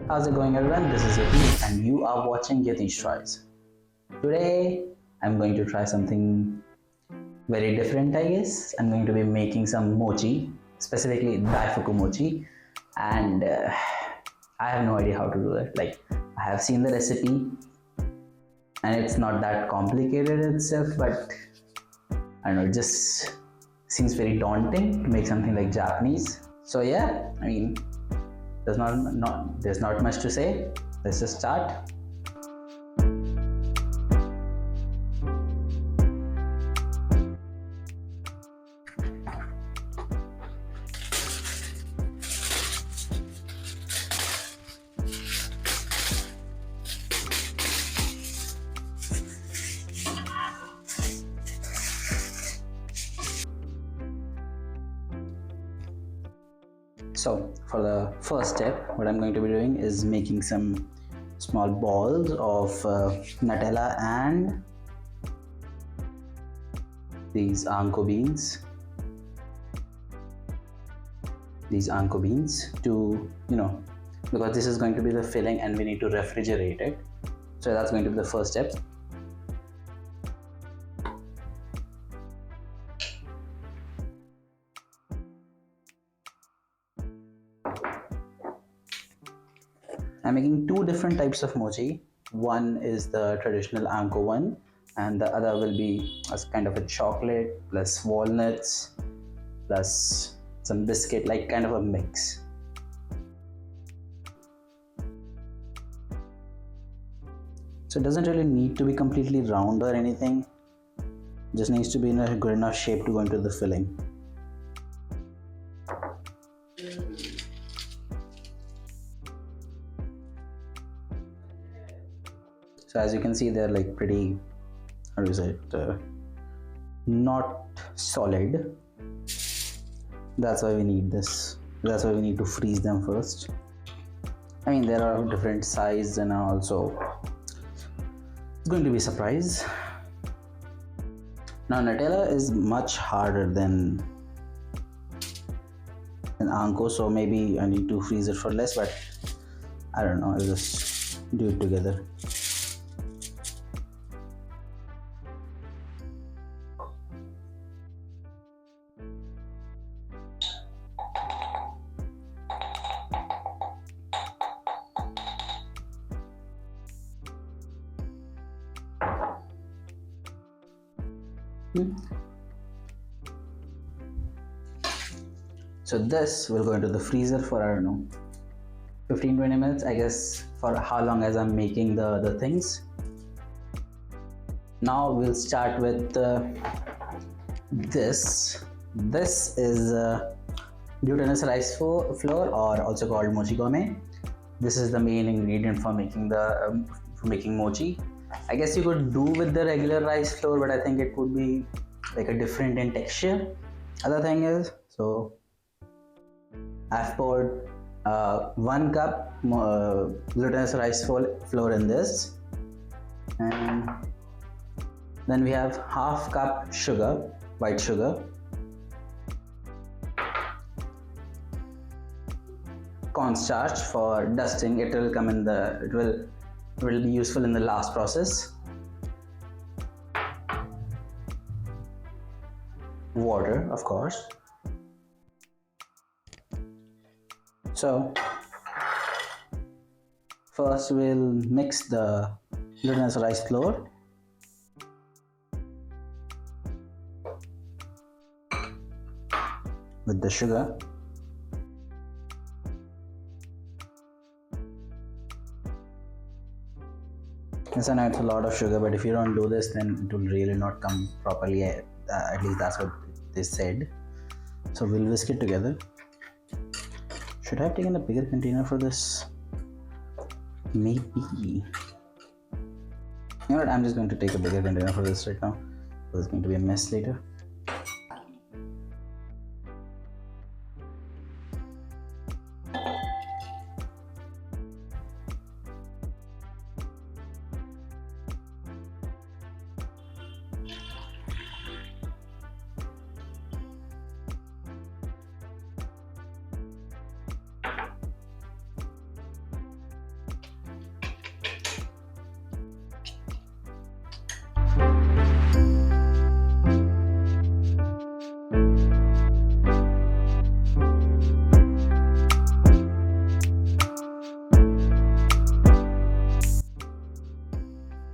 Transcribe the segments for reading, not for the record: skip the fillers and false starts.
How's it going, everyone? This is Yatish and you are watching Yatish Tries. Today I'm going to try something very different, I guess. I'm going to be making some mochi, specifically daifuku mochi, and I have no idea how to do it. Like, I have seen the recipe and it's not that complicated itself, but I don't know, it just seems very daunting to make something like Japanese. So yeah, I mean, there's not much to say. Let's just start. So for the first step, what I'm going to be doing is making some small balls of Nutella and these anko beans. These anko beans to, because this is going to be the filling and we need to refrigerate it. So that's going to be the first step. I'm making two different types of mochi. One is the traditional anko one, and the other will be as kind of a chocolate plus walnuts plus some biscuit, like kind of a mix. So it doesn't really need to be completely round or anything. It just needs to be in a good enough shape to go into the filling. So as you can see, they're like pretty, how do you say it, not solid. That's why we need this. That's why we need to freeze them first. I mean, there are different sizes and also it's going to be a surprise. Now Nutella is much harder than an anko, so maybe I need to freeze it for less, but I don't know, I'll just do it together. So this will go into the freezer for, I don't know, 15-20 minutes, I guess, for how long as I'm making the things. Now we'll start with this. This is glutinous rice flour, or also called mochi gome. This is the main ingredient for making making mochi. I guess you could do with the regular rice flour, but I think it would be like a different in texture. Other thing is, so I've poured 1 cup glutinous rice flour in this, and then we have half cup sugar, white sugar, cornstarch for dusting. It will come in it will be useful in the last process. Water, of course. So first we'll mix the glutinous rice flour with the sugar. Yes, I know it's a lot of sugar, but if you don't do this, then it will really not come properly. At least that's what they said. So we'll whisk it together. Should I have taken a bigger container for this? Maybe. You know what? I'm just going to take a bigger container for this right now. So it's going to be a mess later.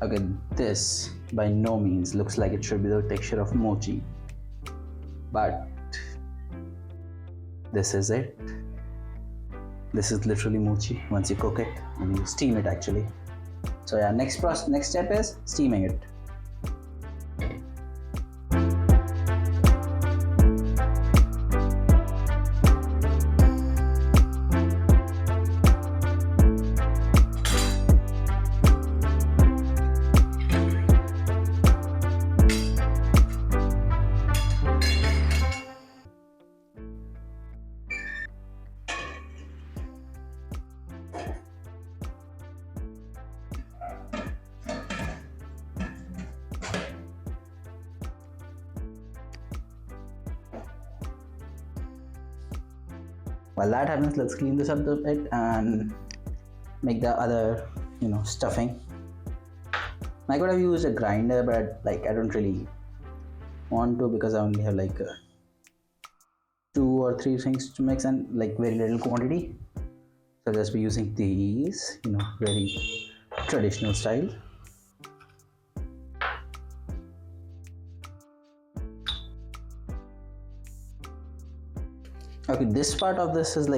Okay, this by no means looks like it should be the texture of mochi, but this is it. This is literally mochi once you cook it and you steam it actually. So yeah, next step is steaming it. While that happens, let's clean this up a bit and make the other, stuffing. I could have used a grinder, but I don't really want to because I only have 2 or 3 things to mix and very little quantity. So I'll just be using these, very traditional style. Okay, this part of this is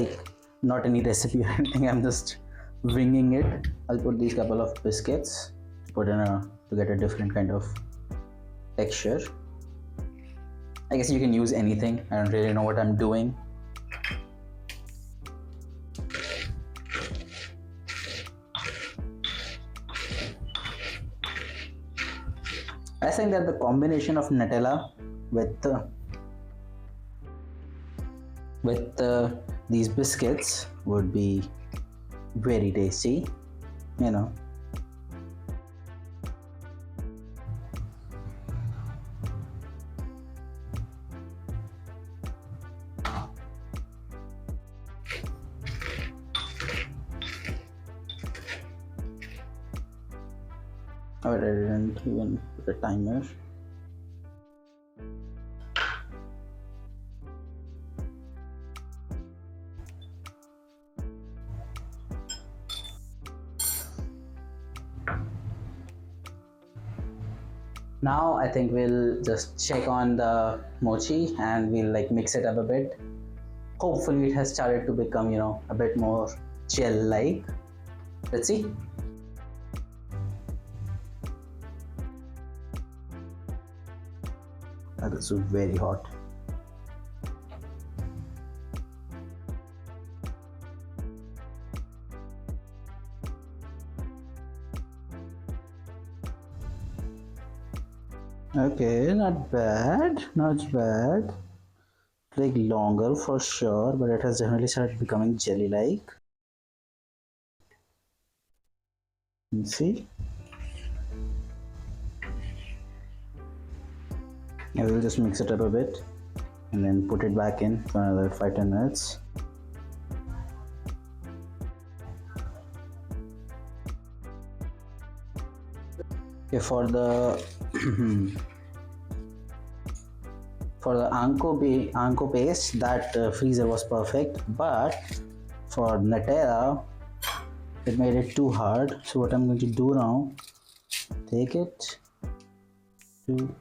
not any recipe or anything. I'm just winging it. I'll put these couple of biscuits, to get a different kind of texture. I guess you can use anything. I don't really know what I'm doing. I think that the combination of Nutella with these biscuits would be very tasty, I didn't even put a timer. Now I think we'll just check on the mochi and we'll mix it up a bit. Hopefully it has started to become, a bit more gel-like. Let's see. That is very hot. Okay, not bad, not bad. Take longer for sure, but it has definitely started becoming jelly-like. You see? I will just mix it up a bit and then put it back in for another 5-10 minutes. Okay, for the anko paste, that freezer was perfect, but for Nutella it made it too hard. So what I'm going to do now, take it to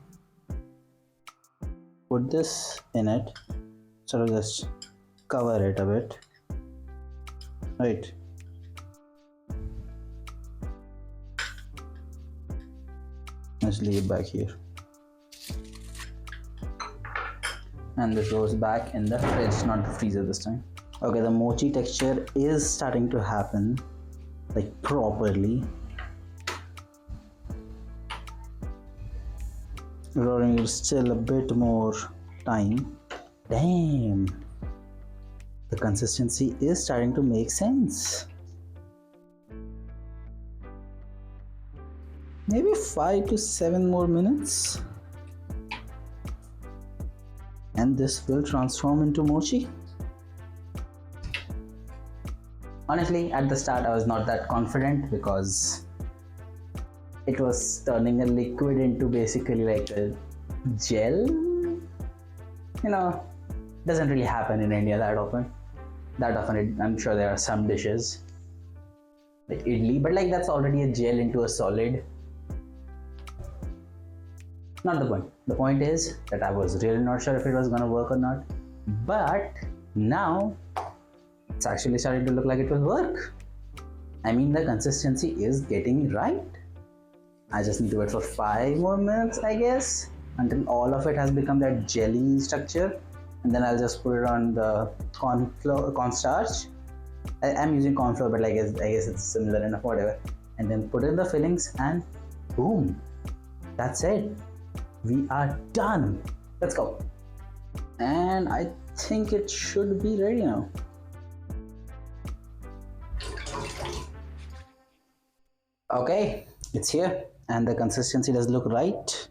put this in it, so just cover it a bit, right? Let's leave it back here. And this goes back in the fridge, not the freezer this time. Okay, the mochi texture is starting to happen properly. Rolling it still a bit more time. Damn, the consistency is starting to make sense. Maybe 5 to 7 more minutes and this will transform into mochi. Honestly, at the start I was not that confident because it was turning a liquid into basically a gel. Doesn't really happen in India that often. I'm sure there are some dishes like idli, but that's already a gel into a solid. Not the point. The point is that I was really not sure if it was gonna work or not. But now it's actually starting to look like it will work. I mean, the consistency is getting right. I just need to wait for 5 more minutes, I guess, until all of it has become that jelly structure, and then I'll just put it on the cornstarch. I'm using corn flour, but I guess it's similar enough, whatever. And then put in the fillings, and boom, that's it. We are done. Let's go. And I think it should be ready now. Okay, it's here, and the consistency does look right.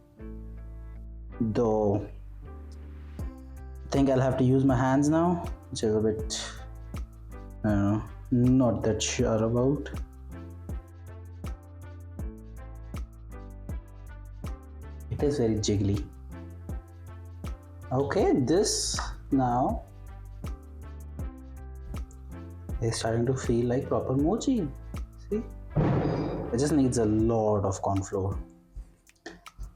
Though, I think I'll have to use my hands now, which is a bit, I don't know, not that sure about. It is very jiggly. Okay, this now is starting to feel like proper mochi. See? It just needs a lot of corn flour,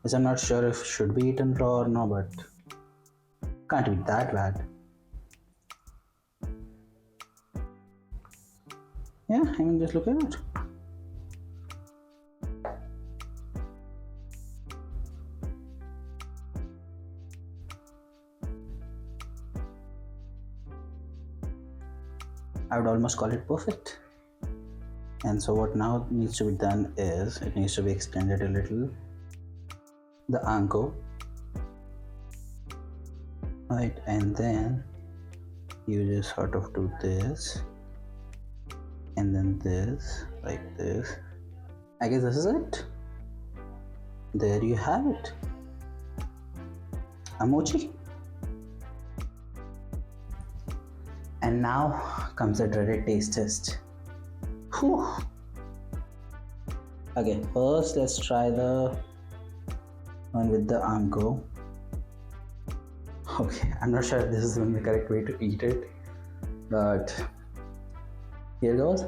which I'm not sure if should be eaten raw or no, but can't be that bad. Yeah, I mean, just look at it. I would almost call it perfect. And so what now needs to be done is it needs to be extended a little, the anko, right? And then you just sort of do this, and then this, like this. I guess this is it. There you have it, a mochi. And now comes the dreaded taste test. Whew. Okay, first let's try the one with the anko. Okay, I'm not sure if this is the correct way to eat it, but here goes.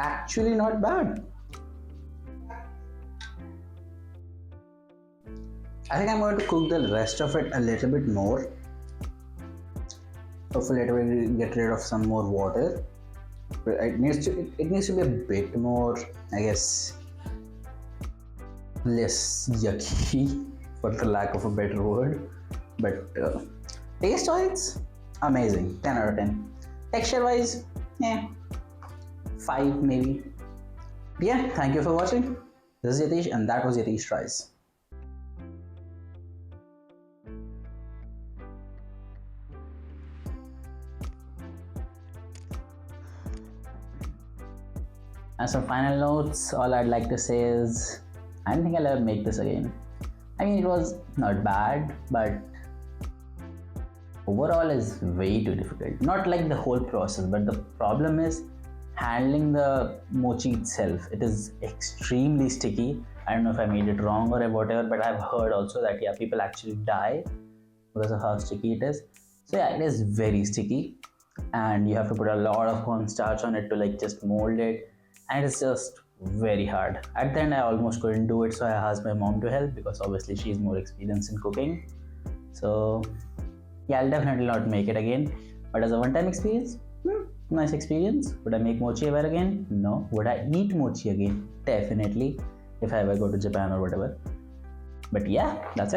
Actually not bad. I think I'm going to cook the rest of it a little bit more. Hopefully it will get rid of some more water. But it needs to be a bit more, I guess, less yucky, for the lack of a better word. But taste wise, amazing. 10 out of 10. Texture wise, 5 maybe. Yeah, thank you for watching. This is Yatish, and that was Yatish Tries. As for final notes, all I'd like to say is I don't think I'll ever make this again. I mean, it was not bad, but overall is way too difficult. Not like the whole process, but the problem is handling the mochi itself. It is extremely sticky. I don't know if I made it wrong or whatever, but I've heard also that people actually die because of how sticky it is. So yeah, it is very sticky, and you have to put a lot of cornstarch on it to like just mold it, and it's just very hard. At the end, I almost couldn't do it, so I asked my mom to help because obviously she's more experienced in cooking. So yeah, I'll definitely not make it again, but as a one-time experience, nice experience. Would I make mochi ever again? No. Would I eat mochi again? Definitely, if I ever go to Japan or whatever. But yeah, that's it.